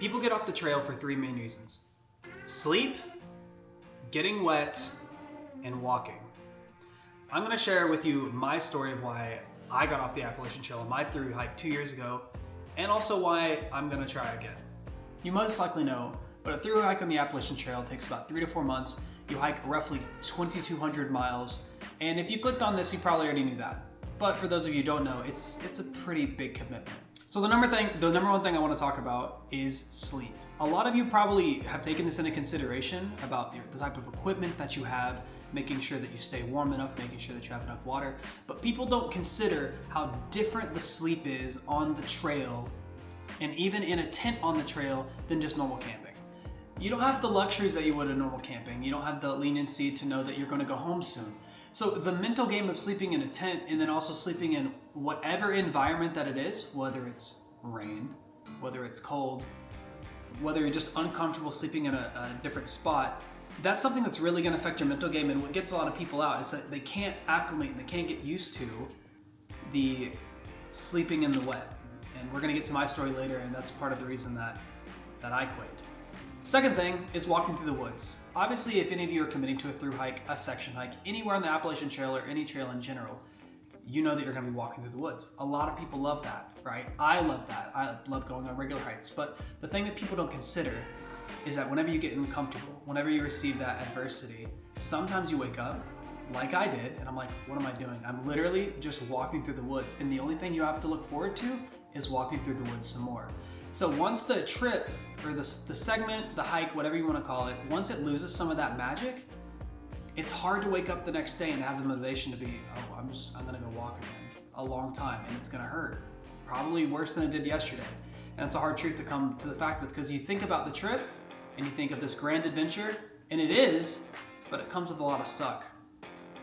People get off the trail for three main reasons: sleep, getting wet, and walking. I'm going to share with you my story of why I got off the Appalachian Trail on my thru hike 2 years ago, and also why I'm going to try again. You most likely know, but a thru hike on the Appalachian Trail takes about 3 to 4 months. You hike roughly 2,200 miles, and if you clicked on this, you probably already knew that. But for those of you who don't know, it's a pretty big commitment. So the number one thing I want to talk about is sleep. A lot of you probably have taken this into consideration about the type of equipment that you have, making sure that you stay warm enough, making sure that you have enough water. But people don't consider how different the sleep is on the trail and even in a tent on the trail than just normal camping. You don't have the luxuries that you would in normal camping. You don't have the leniency to know that you're going to go home soon. So the mental game of sleeping in a tent and then also sleeping in whatever environment that it is, whether it's rain, whether it's cold, whether you're just uncomfortable sleeping in a different spot, that's something that's really going to affect your mental game. And what gets a lot of people out is that they can't acclimate and they can't get used to the sleeping in the wet. And we're going to get to my story later, and that's part of the reason that I quit. Second thing is walking through the woods. Obviously, if any of you are committing to a thru hike, a section hike, anywhere on the Appalachian Trail or any trail in general, you know that you're going to be walking through the woods. A lot of people love that, right? I love that. I love going on regular hikes. But the thing that people don't consider is that whenever you get uncomfortable, whenever you receive that adversity, sometimes you wake up like I did, and I'm like, what am I doing? I'm literally just walking through the woods, and the only thing you have to look forward to is walking through the woods some more. So once the trip, or the segment, the hike, whatever you want to call it, once it loses some of that magic, it's hard to wake up the next day and have the motivation to be, oh, I'm gonna go walk again a long time, and it's gonna hurt. Probably worse than it did yesterday. And it's a hard truth to come to the fact with, because you think about the trip and you think of this grand adventure, and it is, but it comes with a lot of suck.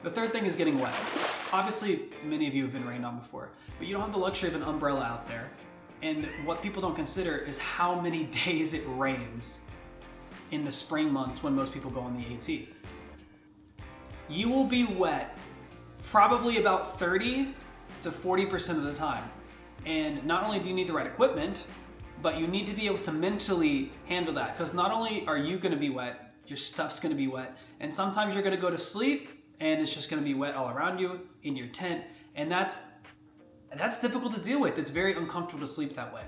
The third thing is getting wet. Obviously, many of you have been rained on before, but you don't have the luxury of an umbrella out there. And what people don't consider is how many days it rains in the spring months when most people go on the AT. You will be wet probably about 30 to 40% of the time. And not only do you need the right equipment, but you need to be able to mentally handle that. Because not only are you gonna be wet, your stuff's gonna be wet. And sometimes you're gonna go to sleep and it's just gonna be wet all around you in your tent. And that's difficult to deal with. It's very uncomfortable to sleep that way.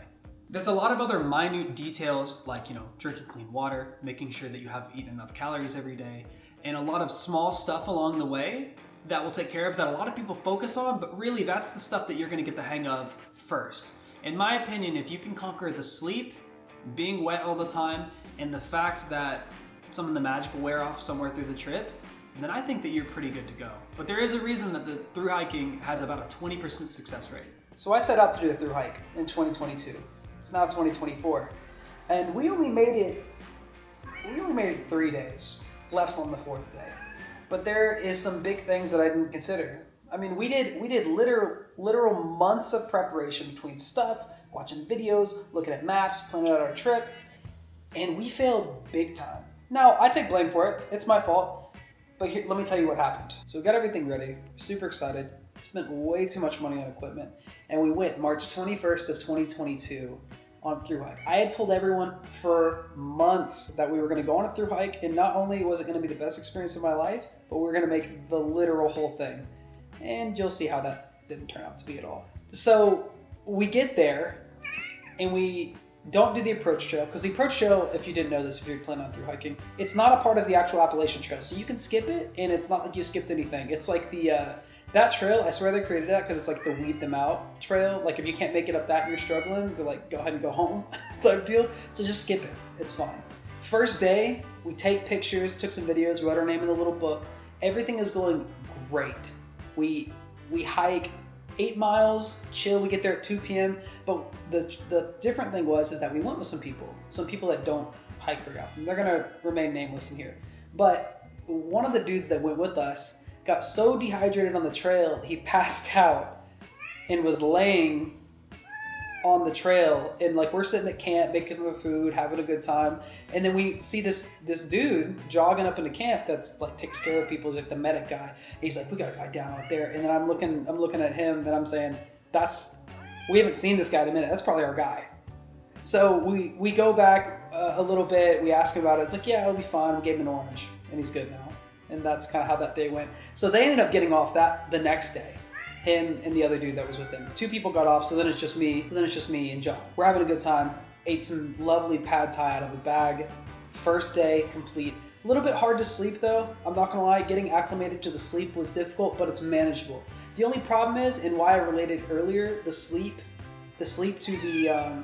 There's a lot of other minute details like, drinking clean water, making sure that you have eaten enough calories every day, and a lot of small stuff along the way that will take care of that a lot of people focus on, but really that's the stuff that you're gonna get the hang of first. In my opinion, if you can conquer the sleep, being wet all the time, and the fact that some of the magic will wear off somewhere through the trip, then I think that you're pretty good to go. But there is a reason that the thru hiking has about a 20% success rate. So I set out to do the thru hike in 2022. It's now 2024. And we only made it 3 days, left on the 4th day. But there is some big things that I didn't consider. I mean, we did literal months of preparation between stuff, watching videos, looking at maps, planning out our trip, and we failed big time. Now, I take blame for it. It's my fault. But here, let me tell you what happened. So we got everything ready, super excited, spent way too much money on equipment, and we went March 21st of 2022 on a thru hike. I had told everyone for months that we were gonna go on a thru hike, and not only was it gonna be the best experience of my life, but we were gonna make the literal whole thing. And you'll see how that didn't turn out to be at all. So we get there, and we don't do the approach trail, because the approach trail, if you didn't know this, if you're planning on thru hiking, it's not a part of the actual Appalachian Trail. So you can skip it, and it's not like you skipped anything. It's like that trail, I swear they created that because it's like the weed them out trail. Like if you can't make it up that and you're struggling, they're like, go ahead and go home type deal. So just skip it, it's fine. First day, we take pictures, took some videos, wrote our name in the little book. Everything is going great. We hike 8 miles, chill, we get there at 2 p.m. But the different thing is that we went with some people that don't hike very often. They're gonna remain nameless in here. But one of the dudes that went with us got so dehydrated on the trail, he passed out and was laying on the trail, and like we're sitting at camp making some food, having a good time, and then we see this dude jogging up into camp that's like takes care of people. He's like the medic guy. He's like, we got a guy down out there, and then I'm looking at him and I'm saying, we haven't seen this guy in a minute. That's probably our guy. So we go back a little bit. We ask him about it. It's like, yeah, it'll be fine. We gave him an orange, and he's good now. And that's kind of how that day went. So they ended up getting off the next day. Him and the other dude that was with him. 2 people got off, so then it's just me. So then it's just me and John. We're having a good time. Ate some lovely pad thai out of the bag. First day complete. A little bit hard to sleep though. I'm not gonna lie. Getting acclimated to the sleep was difficult, but it's manageable. The only problem is, and why I related earlier,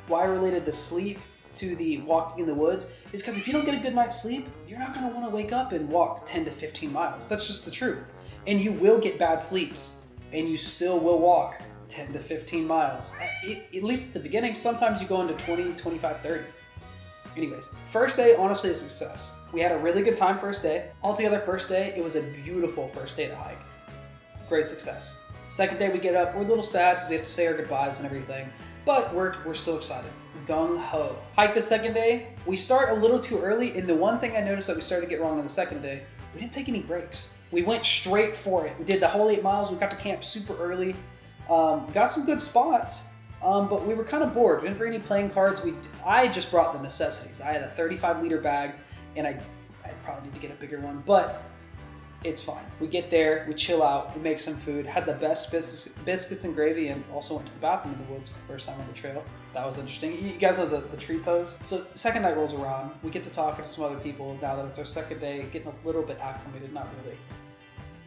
why I related the sleep to the walking in the woods is because if you don't get a good night's sleep, you're not gonna want to wake up and walk 10 to 15 miles. That's just the truth. And you will get bad sleeps. And you still will walk 10 to 15 miles. At least at the beginning, sometimes you go into 20, 25, 30. Anyways, first day, honestly, a success. We had a really good time first day. Altogether, first day, it was a beautiful first day to hike. Great success. Second day, we get up, we're a little sad because we have to say our goodbyes and everything, but we're still excited. Gung-ho. Hike the second day, we start a little too early, and the one thing I noticed that we started to get wrong on the second day, we didn't take any breaks. We went straight for it. We did the whole 8 miles. We got to camp super early. Got some good spots, but we were kind of bored. We didn't bring any playing cards. I just brought the necessities. I had a 35-liter bag, and I probably need to get a bigger one, but it's fine. We get there, we chill out, we make some food, had the best biscuits and gravy, and also went to the bathroom in the woods for the first time on the trail. That was interesting. You guys know the tree pose? So second night rolls around. We get to talk to some other people now that it's our second day, getting a little bit acclimated, not really.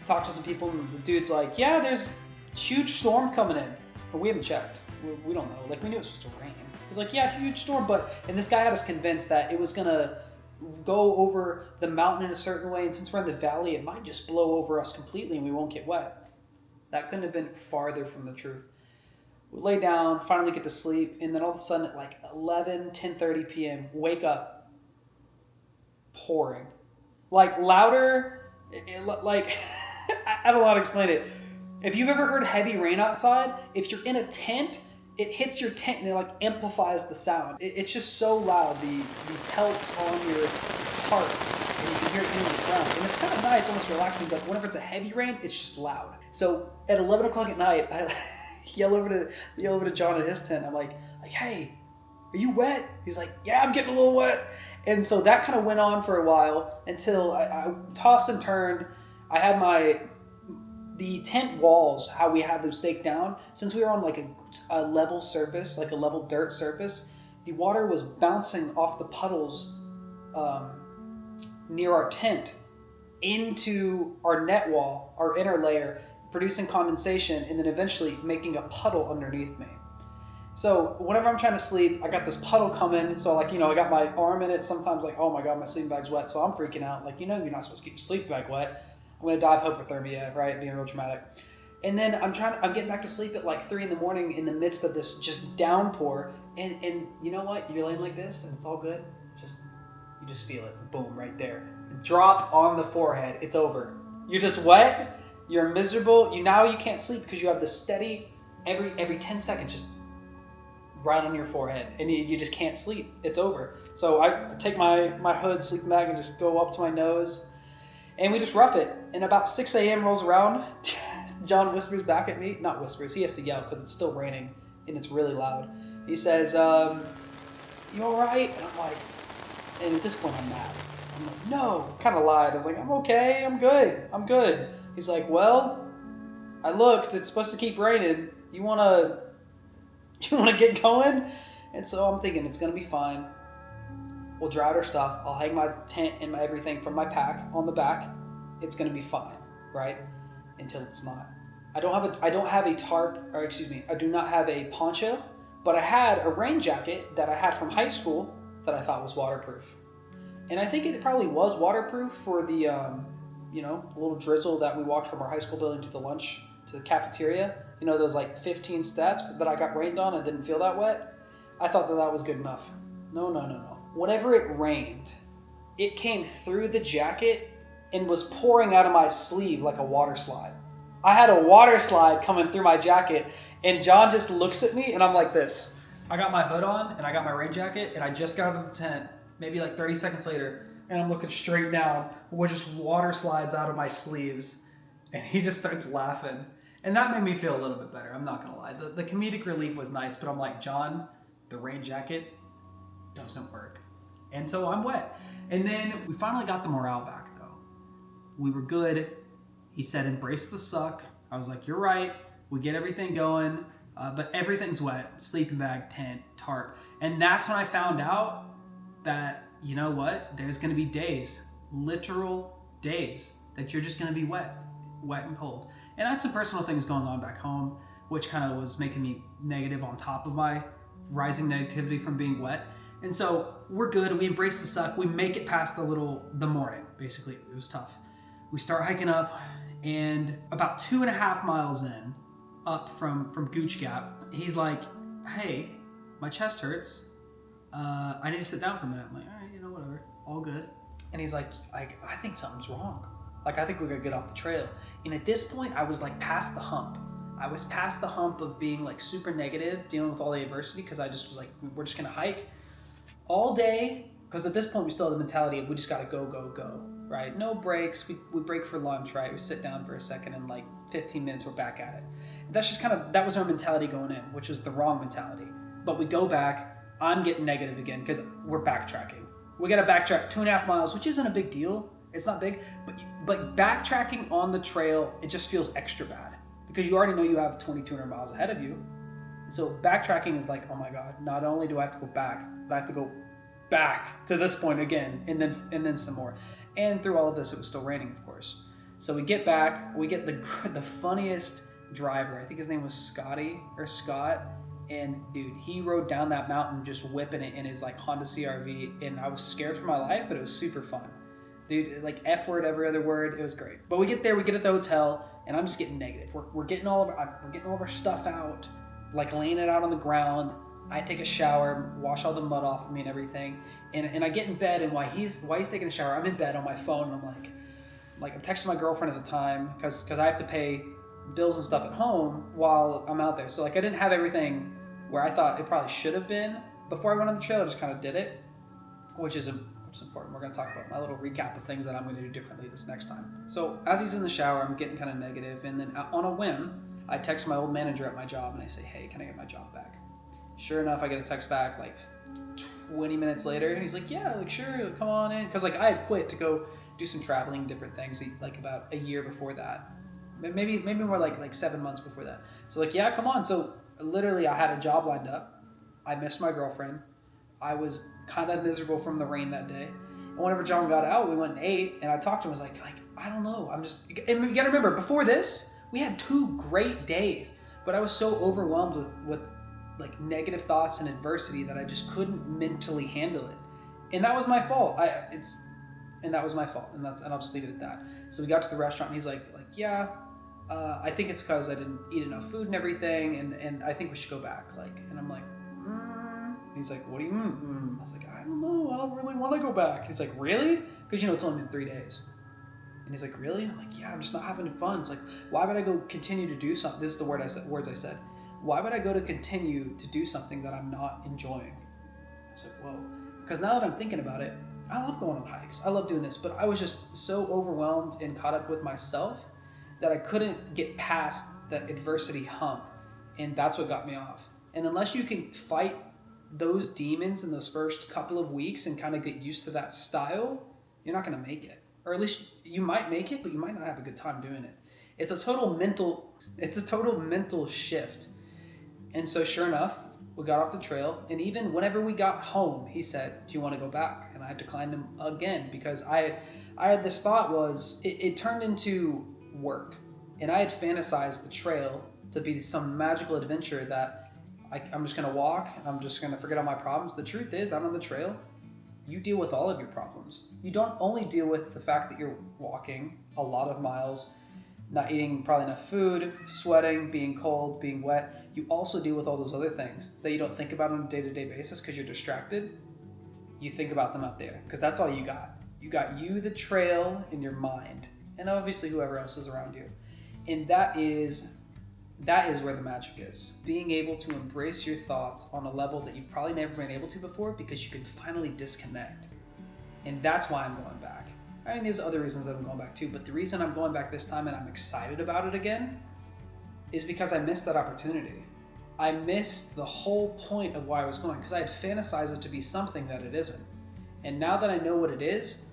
Talk to some people, and the dude's like, yeah, there's a huge storm coming in. But we haven't checked. We don't know. Like, we knew it was supposed to rain. He's like, yeah, huge storm, and this guy had us convinced that it was gonna go over the mountain in a certain way, and since we're in the valley, it might just blow over us completely and we won't get wet. That couldn't have been farther from the truth. We lay down, finally get to sleep, and then all of a sudden at like 10:30 p.m., wake up, pouring. Like louder, like, I don't know how to explain it. If you've ever heard heavy rain outside, if you're in a tent, it hits your tent and it like amplifies the sound. It's just so loud, the pelts on your heart, and you can hear it hitting the ground. And it's kind of nice, almost relaxing, but whenever it's a heavy rain, it's just loud. So at 11 o'clock at night, I yell over to John at his tent. I'm like, hey, are you wet? He's like, yeah, I'm getting a little wet. And so that kind of went on for a while until I tossed and turned. I had the tent walls, how we had them staked down, since we were on like a level surface, like a level dirt surface, the water was bouncing off the puddles near our tent into our net wall, our inner layer, producing condensation, and then eventually making a puddle underneath me. So whenever I'm trying to sleep, I got this puddle coming, so like, I got my arm in it, sometimes like, oh my God, my sleeping bag's wet, so I'm freaking out, like, you're not supposed to get your sleeping bag wet. I'm going to die of hypothermia, right? Being real dramatic. And then I'm getting back to sleep at like 3 a.m. in the midst of this just downpour. And you know what? You're laying like this and it's all good. You just feel it. Boom, right there. Drop on the forehead. It's over. You're just wet. You're miserable. Now you can't sleep because you have this steady, every 10 seconds, just right on your forehead. And you just can't sleep. It's over. So I take my hood, sleeping bag, and just go up to my nose. And we just rough it. And about 6 a.m. rolls around. John whispers back at me. Not whispers. He has to yell because it's still raining and it's really loud. He says, you all right? And I'm like, and at this point I'm mad. I'm like, no. Kind of lied. I was like, I'm okay. I'm good. He's like, well, I looked. It's supposed to keep raining. You wanna get going? And so I'm thinking it's gonna be fine. We'll dry out our stuff. I'll hang my tent and my everything from my pack on the back. It's gonna be fine, right? Until it's not. I do not have a poncho, but I had a rain jacket that I had from high school that I thought was waterproof. And I think it probably was waterproof for the, little drizzle that we walked from our high school building to the cafeteria. Those like 15 steps that I got rained on and didn't feel that wet. I thought that was good enough. No. Whenever it rained, it came through the jacket and was pouring out of my sleeve like a water slide. I had a water slide coming through my jacket, and John just looks at me, and I'm like this. I got my hood on, and I got my rain jacket, and I just got out of the tent, maybe like 30 seconds later, and I'm looking straight down, where just water slides out of my sleeves, and he just starts laughing. And that made me feel a little bit better, I'm not gonna lie. The comedic relief was nice, but I'm like, John, the rain jacket doesn't work. And so I'm wet. And then we finally got the morale back though. We were good. He said, embrace the suck. I was like, you're right. We get everything going, but everything's wet. Sleeping bag, tent, tarp. And that's when I found out that, you know what? There's gonna be days, literal days, that you're just gonna be wet and cold. And I had some personal things going on back home, which kind of was making me negative on top of my rising negativity from being wet. And so we're good. We embrace the suck. We make it past the morning. Basically, it was tough. We start hiking up, and about 2.5 miles in, up from Gooch Gap, he's like, hey, my chest hurts. I need to sit down for a minute. I'm like, all right, whatever, all good. And he's like, I think something's wrong. Like, I think we gotta get off the trail. And at this point, I was like past the hump. I was past the hump of being like super negative, dealing with all the adversity, because I just was like, we're just gonna hike all day. Because at this point, we still have the mentality of we just gotta go, right? No breaks. We break for lunch, right? We sit down for a second, and like 15 minutes, we're back at it. That's just that was our mentality going in, which was the wrong mentality. But we go back, I'm getting negative again because we're backtracking. We gotta backtrack 2.5 miles, which isn't a big deal. It's not big, but backtracking on the trail, it just feels extra bad because you already know you have 2,200 miles ahead of you. So backtracking is like, oh my God, not only do I have to go back, but I have to go back to this point again, and then some more. And through all of this, it was still raining, of course. So we get back, we get the funniest driver. I think his name was Scott. And dude, he rode down that mountain just whipping it in his like Honda CRV, and I was scared for my life, but it was super fun. Dude, like F word, every other word, it was great. But we get there, we get at the hotel, and I'm just getting negative. We're getting all of our stuff out, like laying it out on the ground. I take a shower, wash all the mud off of me and everything, and I get in bed, and while he's taking a shower, I'm in bed on my phone, and I'm like I'm texting my girlfriend at the time because I have to pay bills and stuff at home while I'm out there. So like I didn't have everything where I thought it probably should have been before I went on the trail. I just kind of did it, which is important. We're going to talk about my little recap of things that I'm going to do differently this next time. So as he's in the shower, I'm getting kind of negative, and then on a whim, I text my old manager at my job and I say, hey, can I get my job back? Sure enough, I get a text back like 20 minutes later, and he's like, yeah, like sure, come on in. Because like I had quit to go do some traveling, different things, like about a year before that. Maybe more like 7 months before that. So like, yeah, come on. So literally I had a job lined up. I missed my girlfriend. I was kind of miserable from the rain that day. And whenever John got out, we went and ate, and I talked to him. I was like, I don't know. And you gotta remember, before this, we had 2 great days, but I was so overwhelmed with like negative thoughts and adversity that I just couldn't mentally handle it. And that was my fault. And that was my fault. And I'll just leave it at that. So we got to the restaurant, and he's like, yeah, I think it's because I didn't eat enough food and everything, and I think we should go back. And I'm like, And he's like, what do you mean? I was like, I don't know. I don't really want to go back. He's like, really? Because it's only been 3 days. And he's like, really? I'm like, yeah, I'm just not having fun. It's like, why would I go continue to do something? This is the words I said. Why would I go to continue to do something that I'm not enjoying? I was like, whoa. Because now that I'm thinking about it, I love going on hikes. I love doing this, but I was just so overwhelmed and caught up with myself that I couldn't get past that adversity hump. And that's what got me off. And unless you can fight those demons in those first couple of weeks and kind of get used to that style, you're not going to make it. Or at least you might make it, but you might not have a good time doing it. It's a total mental shift. And so sure enough, we got off the trail, and even whenever we got home, he said, do you want to go back? And I declined him again because I had this thought it turned into work. And I had fantasized the trail to be some magical adventure that I'm just going to walk and I'm just going to forget all my problems. The truth is, out on the trail, you deal with all of your problems. You don't only deal with the fact that you're walking a lot of miles, not eating probably enough food, sweating, being cold, being wet. You also deal with all those other things that you don't think about on a day-to-day basis because you're distracted. You think about them out there because that's all you got. You got you, the trail, in your mind, and obviously whoever else is around you. And that is where the magic is. Being able to embrace your thoughts on a level that you've probably never been able to before because you can finally disconnect. And that's why I'm going back. I mean, there's other reasons that I'm going back too, but the reason I'm going back this time and I'm excited about it again is because I missed that opportunity. I missed the whole point of why I was going, because I had fantasized it to be something that it isn't. And now that I know what it is,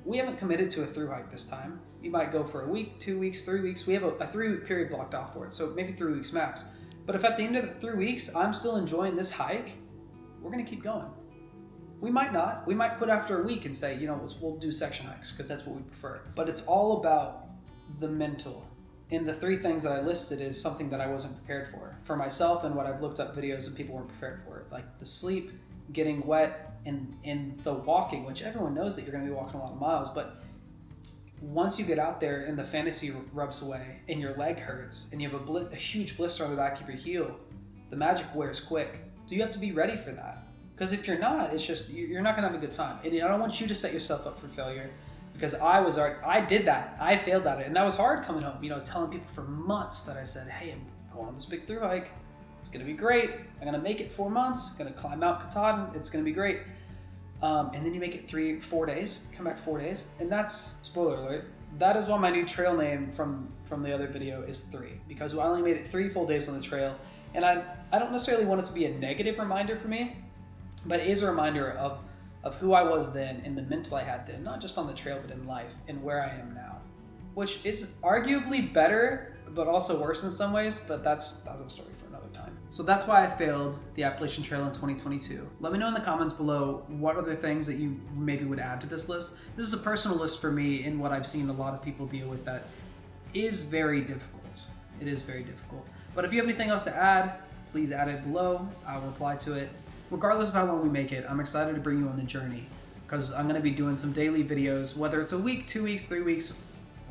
we haven't committed to a thru hike this time. You might go for a week, 2 weeks, 3 weeks. We have a 3-week period blocked off for it, so maybe 3 weeks max. But if at the end of the 3 weeks, I'm still enjoying this hike, we're gonna keep going. We might not. We might quit after a week and say, you know, we'll do section hikes because that's what we prefer. But it's all about the mental. And the 3 things that I listed is something that I wasn't prepared for myself, and what I've looked up videos and people weren't prepared for. Like the sleep, getting wet, and the walking, which everyone knows that you're gonna be walking a lot of miles, but once you get out there and the fantasy rubs away and your leg hurts and you have a huge blister on the back of your heel, the magic wears quick. So you have to be ready for that. Because if you're not, it's just, you're not gonna have a good time. And I don't want you to set yourself up for failure, because I did that. I failed at it, and that was hard coming home, you know, telling people for months that I said, hey, I'm going on this big thru hike. It's gonna be great. I'm gonna make it 4 months. I'm gonna climb Mount Katahdin. It's gonna be great. And then you make it 4 days, come back 4 days. And that's, spoiler alert, that is why my new trail name from the other video is 3, because I only made it 3 full days on the trail. And I don't necessarily want it to be a negative reminder for me, but it is a reminder of who I was then and the mental I had then, not just on the trail, but in life and where I am now, which is arguably better, but also worse in some ways, but that's a story for another time. So that's why I failed the Appalachian Trail in 2022. Let me know in the comments below what other things that you maybe would add to this list. This is a personal list for me, and what I've seen a lot of people deal with that is very difficult. It is very difficult. But if you have anything else to add, please add it below. I'll reply to it. Regardless of how long we make it, I'm excited to bring you on the journey, because I'm going to be doing some daily videos, whether it's a week, 2 weeks, 3 weeks,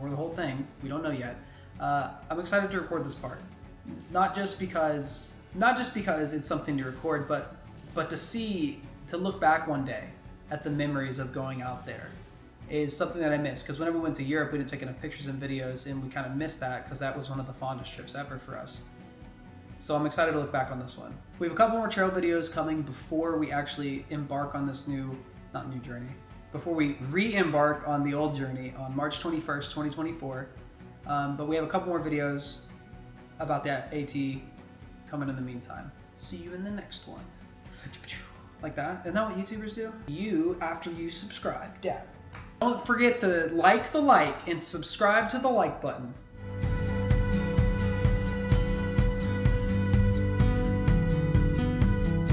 or the whole thing. We don't know yet. I'm excited to record this part. Not just because it's something to record, but to look back one day at the memories of going out there is something that I miss. Because whenever we went to Europe, we didn't take enough pictures and videos, and we kind of missed that, because that was one of the fondest trips ever for us. So I'm excited to look back on this one. We have a couple more trail videos coming before we actually embark on this before we re-embark on the old journey on March 21st, 2024. But we have a couple more videos about that AT coming in the meantime. See you in the next one. Like that. Isn't that what YouTubers do? After you subscribe, dab. Don't forget to like the like and subscribe to the like button.